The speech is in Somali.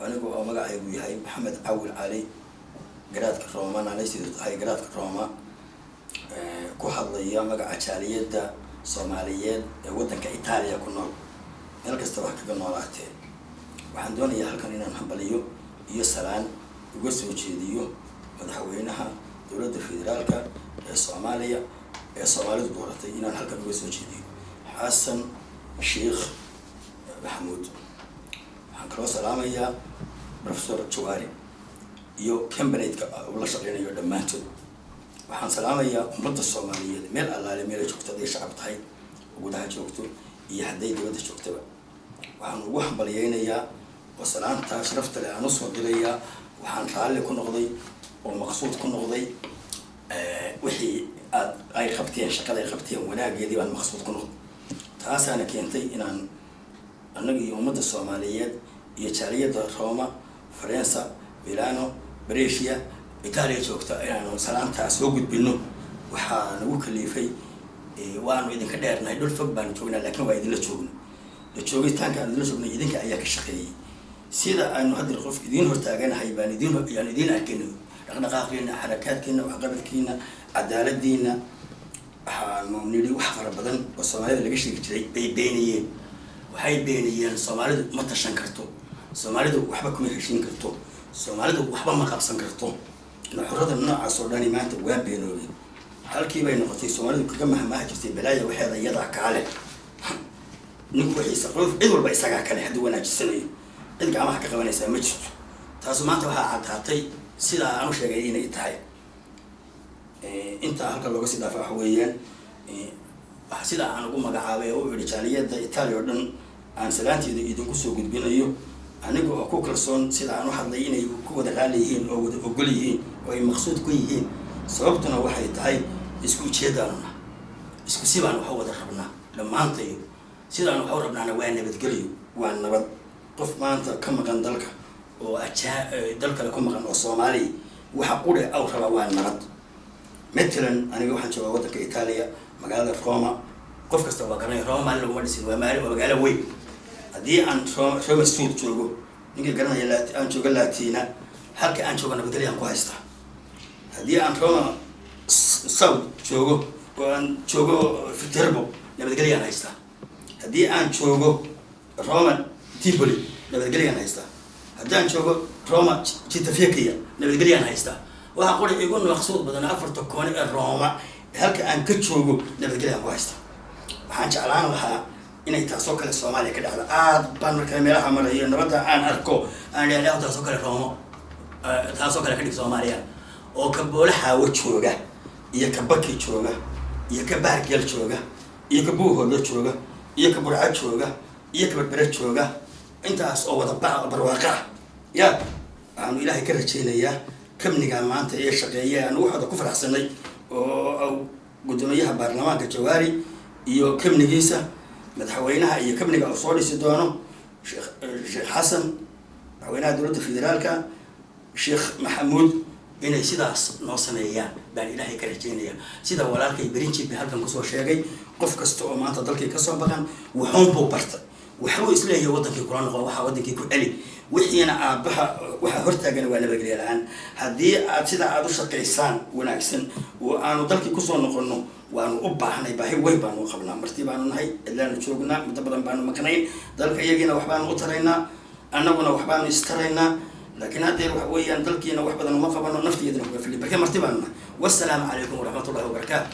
anigoo magacaygu yahay Maxamed Awil Cali garaadka Roma analysis ay garaadka Roma ku hadlaya magaca jaaliyada Soomaaliyeed ee wadanka Italiya ku nool meel kasta wax kaga noolaatay waxaan doonayaa halkan inaan hambaliyo iyo salaan uga soo jeediyo madaxweynaha dowladda federaalka ee Soomaaliya ee Soomaalidu dooratay inaan halkan uga soo jeediyo Xasan Sheekh Maxamuud waxaan kaloo salaamayaa Professor Jawari iyo Cambridge oo la shaqeynayo dhamaantood waxaan salaamayaa ummadda Soomaaliyeed meel allaale meel joogto ay shacab tahay gudaha joogto iyo haday dawladda joogtaba waxaan ugu hambaliyeynayaa oo salaanta sharafta leh aan u soo dilayaa waxaan raalli ku noqday oo maqsuud ku noqday wixii ay qabteen shaqada ay qabteen wanaageedii baan maqsuud ku noqday taasana keentay inaan annaga iyo ummadda Soomaaliyeed iyo jaaliyada Roma Faransa Milano Brescia Italia joogta inaanu salaanta soo gudbino waxaa nagu kaliifay waanu idinka dheernahay dhul fog baan joognaa laakiin waa idin la joogno la joogitaanka aan la joogno idinka ayaa ka shaqeeyay sida aanu hadda qof idin hortaaganahay baan idin arkayno dhaqdhaqaaqeena xarakaadkeena waxqabadkeena cadaaladdeena waxaanu nidhi wax fara badan oo Soomaalida laga sheegi jiray bay beeniyeen waxay beeniyeen Soomaalidu ma tashan karto Soomaalidu waxba kuma heshiin karto Soomaalidu waxba ma qabsan karto xurrada noocaas oo dhan maanta waa beenoobay halkii bay noqotay Soomaalidu kaga mahmaha jirtay balaaya waxeeda iyada kaale ninku wixii saqoof cid walba isaga kale hadii wanaajisanayo cid gacmaha ka qabanaysa ma jirto taas maanta waxa cadaatay sida aanu sheegay inay tahay inta halka looga sii dhaafaa weeyaan sida aan ugu magacaabay oo jaaliyada Italia oo dhan aan salaanteeda idinku soo gudbinayo aniga oo ku kalsoon sida aan u hadlay inay ku wada raaliyihiin oo wada ogol yihiin oo ay maqsuud ku yihiin sababtuna waxay tahay isku jeedana isku sibaan waxa wada rabnaa dhamaantay sidaan waxa rabnaana waa nabadgelyo waa nabad qof maanta ka maqan dalka oo dalka la ku maqan oo Soomaali waxa qure aw raba waa nabad مثلاً أنا جوحنا شو وقتك إيطاليا مقالة روما قف كسر وقرني روما اللي هو مدرسين ومالي ومقالة وين هدي عن روما السود شو نيجي قرنا يلا أن شو قلاتينا حرك أن شو قلنا بدري عن كويستا هدي عن روما السود شو وأن شو في تربو نبدأ عن هيستا هدي عن شو روما تيبولي نبدأ عن هيستا هدي عن شو روما تيتافيكيا نبدأ عن هيستا وأقول يقول مقصود بدنا أفرط كون الروما هلك أن كتشوجو نبدأ كويستا وحنش على وها إن يتسوق الصومالي كده على بان الكاميرا حمرية نبدأ أن أركو أنا لا أتسوق الروما تسوق كده الصومالية أو كبول حاول تشوجا يكبكي تشوجا يكبارك يل تشوجا يكبوه هو تشوجا يكبرعات تشوجا يكبر تشوجا أنت أصوات بعض برواقع يا أنا إلهي كره شيء كم نجا معنته إيش شقية أنا واحد كفر حسني أو قدوميها برلمان كجواري يو كم نجيسة متحوينها يو كم نجا أصولي سدوانو شيخ حسن حوينها دولة الفيدرالكا شيخ محمود إن سيداس نوصنيا بان إلهي كرجينيا سيدا ولكن برينشي بهالكن كسو شيغي قف كستو مانتا دلكي كسو بقان وحون بو برتا وحو إسليه ودنكي قرآن وحا ودنكي كعلي وحينا أبها وحا هرتاقنا وانا بقلي الآن هدي سيدا عادو شقيسان وناكسن وآنو دلكي كسو نقرنو وآنو أباحنا يباهي ويبانو قبلنا مرتبانو نهي إلا نشوقنا متبضن بانو مكنين دلك يجينا وحبانو أترينا أنونا وحبانو يسترينا لكن هذا ويا دلكينا وحبانو مقبانو نفتي يدنا في اللي بكي مرتباننا والسلام عليكم ورحمة الله وبركاته